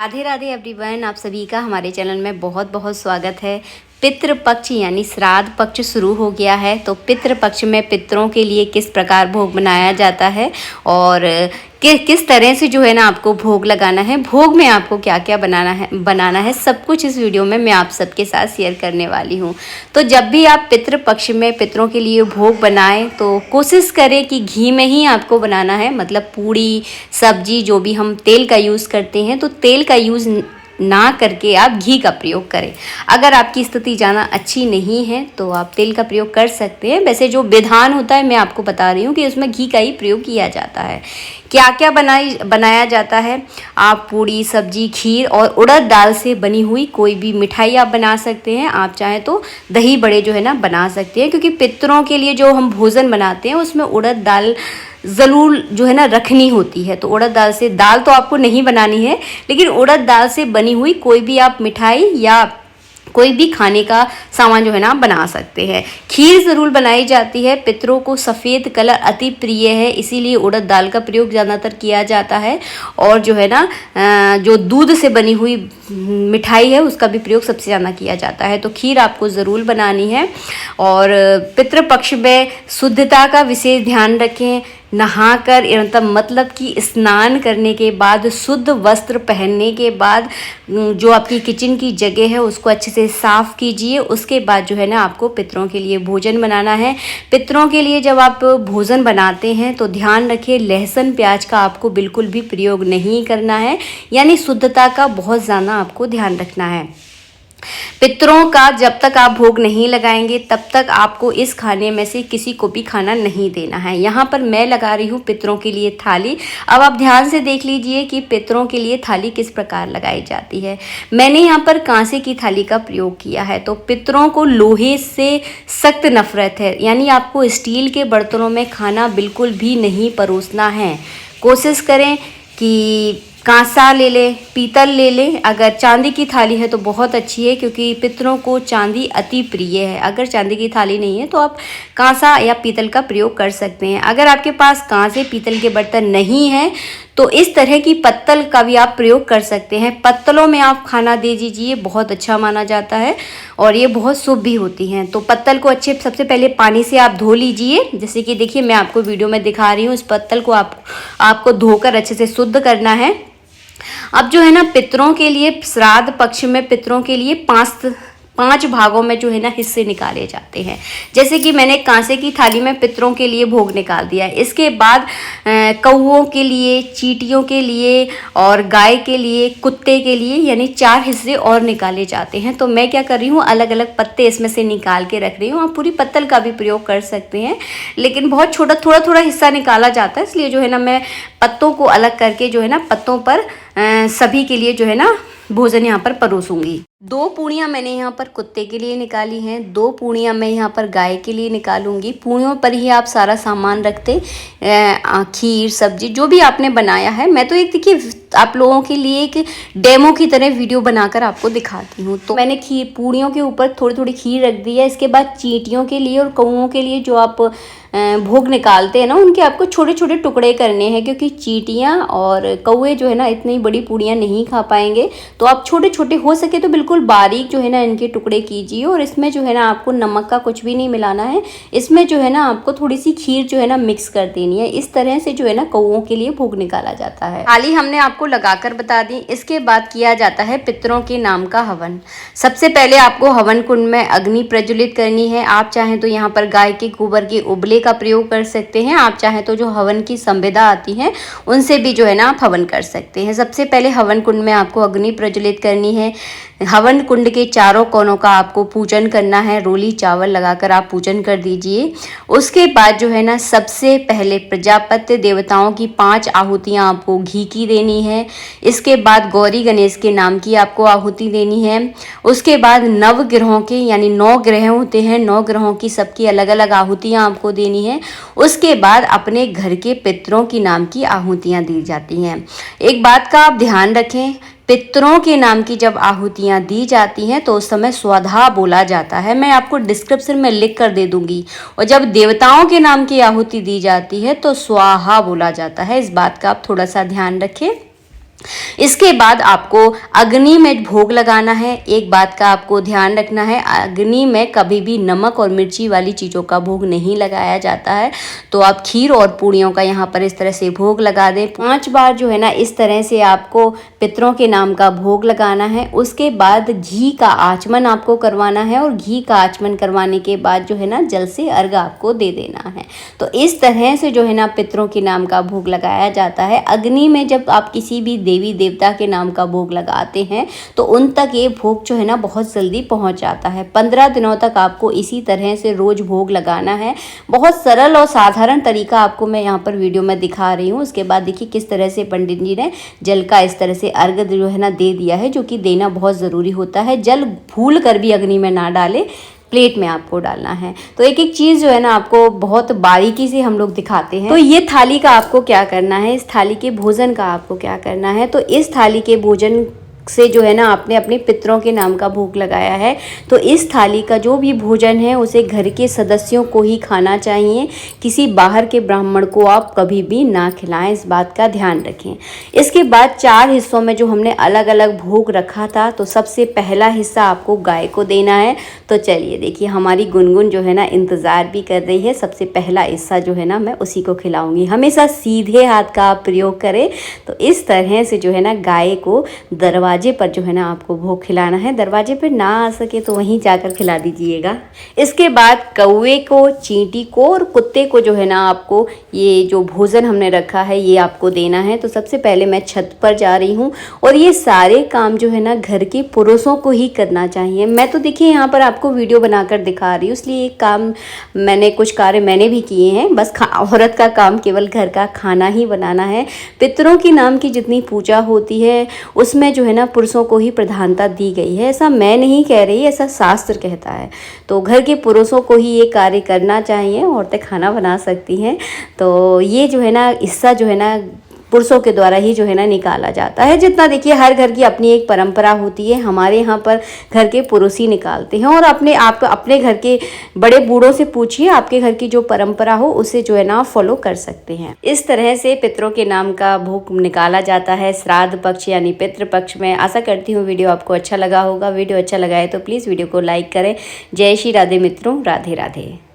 Radhe Radhe everyone, आप सभी का हमारे चैनल में बहुत बहुत स्वागत है। पितृपक्ष यानी श्राद्ध पक्ष शुरू हो गया है। तो पितृपक्ष में पितरों के लिए किस प्रकार भोग बनाया जाता है और किस तरह से जो है ना आपको भोग लगाना है, भोग में आपको क्या क्या बनाना है सब कुछ इस वीडियो में मैं आप सबके साथ शेयर करने वाली हूँ। तो जब भी आप पितृपक्ष में पितरों के लिए भोग बनाएं तो कोशिश करें कि घी में ही आपको बनाना है। मतलब पूड़ी सब्जी जो भी हम तेल का यूज़ करते हैं तो तेल का यूज़ ना करके आप घी का प्रयोग करें। अगर आपकी स्थिति ज़्यादा अच्छी नहीं है तो आप तेल का प्रयोग कर सकते हैं। वैसे जो विधान होता है मैं आपको बता रही हूँ कि उसमें घी का ही प्रयोग किया जाता है। क्या क्या बनाया जाता है, आप पूड़ी सब्जी खीर और उड़द दाल से बनी हुई कोई भी मिठाई आप बना सकते हैं। आप चाहें तो दही बड़े जो है ना बना सकते हैं, क्योंकि पितरों के लिए जो हम भोजन बनाते हैं उसमें उड़द दाल ज़रूर जो है ना रखनी होती है। तो उड़द दाल से, दाल तो आपको नहीं बनानी है, लेकिन उड़द दाल से बनी हुई कोई भी आप मिठाई या कोई भी खाने का सामान जो है ना बना सकते हैं। खीर ज़रूर बनाई जाती है। पितरों को सफ़ेद कलर अति प्रिय है, इसीलिए उड़द दाल का प्रयोग ज़्यादातर किया जाता है। और जो है ना जो दूध से बनी हुई मिठाई है उसका भी प्रयोग सबसे ज़्यादा किया जाता है। तो खीर आपको ज़रूर बनानी है। और पितृपक्ष में शुद्धता का विशेष ध्यान रखें। नहाकर मतलब कि स्नान करने के बाद शुद्ध वस्त्र पहनने के बाद जो आपकी किचन की जगह है उसको अच्छे से साफ़ कीजिए। उसके बाद जो है ना आपको पितरों के लिए भोजन बनाना है। पितरों के लिए जब आप भोजन बनाते हैं तो ध्यान रखिए लहसुन प्याज का आपको बिल्कुल भी प्रयोग नहीं करना है, यानी शुद्धता का बहुत ज़्यादा आपको ध्यान रखना है। पितरों का जब तक आप भोग नहीं लगाएंगे तब तक आपको इस खाने में से किसी को भी खाना नहीं देना है। यहाँ पर मैं लगा रही हूँ पितरों के लिए थाली। अब आप ध्यान से देख लीजिए कि पितरों के लिए थाली किस प्रकार लगाई जाती है। मैंने यहाँ पर कांसे की थाली का प्रयोग किया है। तो पितरों को लोहे से सख्त नफरत है, यानी आपको स्टील के बर्तनों में खाना बिल्कुल भी नहीं परोसना है। कोशिश करें कि कांसा ले लें, पीतल ले लें। अगर चांदी की थाली है तो बहुत अच्छी है, क्योंकि पितरों को चांदी अति प्रिय है। अगर चांदी की थाली नहीं है तो आप कांसा या पीतल का प्रयोग कर सकते हैं। अगर आपके पास कांसे पीतल के बर्तन नहीं हैं तो इस तरह की पत्तल का भी आप प्रयोग कर सकते हैं। पत्तलों में आप खाना दे दीजिए, बहुत अच्छा माना जाता है और ये बहुत शुभ भी होती हैं। तो पत्तल को सबसे पहले पानी से आप धो लीजिए। जैसे कि देखिए मैं आपको वीडियो में दिखा रही हूँ। इस पत्तल को आपको धोकर अच्छे से शुद्ध करना है। अब जो है ना पितरों के लिए श्राद्ध पक्ष में पितरों के लिए पांच भागों में जो है ना हिस्से निकाले जाते हैं। जैसे कि मैंने कांसे की थाली में पितरों के लिए भोग निकाल दिया है। इसके बाद कौओं के लिए, चींटियों के लिए और गाय के लिए, कुत्ते के लिए, यानी 4 हिस्से और निकाले जाते हैं। तो मैं क्या कर रही हूँ, अलग अलग पत्ते इसमें से निकाल के रख रही हूँ। आप पूरी पत्तल का भी प्रयोग कर सकते हैं, लेकिन बहुत छोटा थोड़ा हिस्सा निकाला जाता है, इसलिए जो है ना मैं पत्तों को अलग करके जो है ना पत्तों पर सभी के लिए जो है ना भोजन यहाँ पर परोसूंगी। 2 पूड़ियाँ मैंने यहाँ पर कुत्ते के लिए निकाली हैं, 2 पूड़ियाँ मैं यहाँ पर गाय के लिए निकालूंगी। पूड़ियों पर ही आप सारा सामान रखते, खीर सब्जी जो भी आपने बनाया है। मैं तो एक देखिए आप लोगों के लिए एक डेमो की तरह वीडियो बनाकर आपको दिखाती हूँ। तो मैंने पूड़ियों के ऊपर थोड़ी थोड़ी खीर रख दी है। इसके बाद चींटियों के लिए और कौओं के लिए जो आप भोग निकालते हैं ना, उनके आपको छोटे छोटे टुकड़े करने हैं, क्योंकि चींटियाँ और कौए जो है ना इतनी बड़ी पूड़ियाँ नहीं खा पाएंगे। तो आप छोटे छोटे हो सके तो बिल्कुल बारीक जो है ना इनके टुकड़े कीजिए। और इसमें जो है ना आपको नमक का कुछ भी नहीं मिलाना है। इसमें जो है ना आपको थोड़ी सी खीर जो है ना मिक्स कर देनी है। इस तरह से जो है ना कौओं के लिए भोग निकाला जाता है। थाली हमने आपको लगाकर बता दी। इसके बाद किया जाता है पितरों के नाम का हवन। सबसे पहले आपको हवन कुंड में अग्नि प्रज्वलित करनी है। आप चाहें तो यहाँ पर गाय के गोबर के उबले का प्रयोग कर सकते हैं। आप चाहें तो जो हवन की संविदा आती है उनसे भी जो है ना आप हवन कर सकते हैं। सबसे पहले हवन कुंड में आपको अग्नि प्रज्वलित करनी है। हवन कुंड के चारों कोनों का आपको पूजन करना है। रोली चावल लगाकर आप पूजन कर दीजिए। उसके बाद जो है ना सबसे पहले प्रजापत्य देवताओं की 5 आहुतियाँ आपको घी की देनी है। इसके बाद गौरी गणेश के नाम की आपको आहुति देनी है। उसके बाद नवग्रहों के, यानी 9 ग्रह होते हैं, 9 ग्रहों की सबकी अलग अलग आहुतियाँ आपको देनी है। उसके बाद अपने घर के पितरों की नाम की आहुतियाँ दी जाती हैं। एक बात का आप ध्यान रखें, पितरों के नाम की जब आहुतियाँ दी जाती हैं तो उस समय स्वधा बोला जाता है। मैं आपको डिस्क्रिप्शन में लिख कर दे दूंगी। और जब देवताओं के नाम की आहुति दी जाती है तो स्वाहा बोला जाता है। इस बात का आप थोड़ा सा ध्यान रखें। इसके बाद आपको अग्नि में भोग लगाना है। एक बात का आपको ध्यान रखना है, अग्नि में कभी भी नमक और मिर्ची वाली चीज़ों का भोग नहीं लगाया जाता है। तो आप खीर और पूड़ियों का यहाँ पर इस तरह से भोग लगा दें। 5 बार जो है ना इस तरह से आपको पितरों के नाम का भोग लगाना है। उसके बाद घी का आचमन आपको करवाना है और घी का आचमन करवाने के बाद जो है ना जल से अर्घ आपको दे देना है। तो इस तरह से जो है ना पितरों के नाम का भोग लगाया जाता है। अग्नि में जब आप किसी भी देवी देवता के नाम का भोग लगाते हैं तो उन तक ये भोग जो है ना बहुत जल्दी पहुंच जाता है। 15 दिनों तक आपको इसी तरह से रोज भोग लगाना है। बहुत सरल और साधारण तरीका आपको मैं यहाँ पर वीडियो में दिखा रही हूँ। उसके बाद देखिए किस तरह से पंडित जी ने जल का इस तरह से अर्घ जो है ना दे दिया है, जो कि देना बहुत ज़रूरी होता है। जल भूल कर भी अग्नि में ना डालें, प्लेट में आपको डालना है। तो एक एक चीज़ जो है ना आपको बहुत बारीकी से हम लोग दिखाते हैं। तो ये थाली का आपको क्या करना है, इस थाली के भोजन का आपको क्या करना है। तो इस थाली के भोजन से जो है ना आपने अपने पितरों के नाम का भोग लगाया है, तो इस थाली का जो भी भोजन है उसे घर के सदस्यों को ही खाना चाहिए। किसी बाहर के ब्राह्मण को आप कभी भी ना खिलाएं, इस बात का ध्यान रखें। इसके बाद 4 हिस्सों में जो हमने अलग अलग भोग रखा था, तो सबसे पहला हिस्सा आपको गाय को देना है। तो चलिए देखिए हमारी गुनगुन जो है ना इंतज़ार भी कर रही है। सबसे पहला हिस्सा जो है ना मैं उसी को खिलाऊंगी। हमेशा सीधे हाथ का आप प्रयोग करें। तो इस तरह से जो है ना गाय को दरवाजे पर जो है ना आपको भोग खिलाना है। दरवाजे पर ना आ सके तो वहीं जाकर खिला दीजिएगा। इसके बाद कौवे को, चींटी को और कुत्ते को जो है ना आपको ये जो भोजन हमने रखा है ये आपको देना है। तो सबसे पहले मैं छत पर जा रही हूँ और ये सारे काम जो है ना घर के पुरुषों को ही करना चाहिए। मैं तो देखिए यहाँ पर आपको वीडियो बनाकर दिखा रही हूँ, इसलिए एक काम मैंने कुछ कार्य मैंने भी किए हैं। बस औरत का काम केवल घर का खाना ही बनाना है। पितरों के नाम की जितनी पूजा होती है उसमें जो है ना पुरुषों को ही प्रधानता दी गई है। ऐसा मैं नहीं कह रही, ऐसा शास्त्र कहता है। तो घर के पुरुषों को ही ये कार्य करना चाहिए। औरतें खाना बना सकती हैं। तो ये जो है ना हिस्सा जो है ना पुरुषों के द्वारा ही जो है ना निकाला जाता है। जितना देखिए हर घर की अपनी एक परंपरा होती है, हमारे यहाँ पर घर के पुरुष ही निकालते हैं। और आप अपने घर के बड़े बूढ़ों से पूछिए, आपके घर की जो परंपरा हो उसे जो है ना फॉलो कर सकते हैं। इस तरह से पितरों के नाम का भोग निकाला जाता है श्राद्ध पक्ष यानी पितृ पक्ष में। आशा करती हूँ वीडियो आपको अच्छा लगा होगा। वीडियो अच्छा लगा है तो प्लीज़ वीडियो को लाइक करें। जय श्री राधे मित्रों, राधे राधे।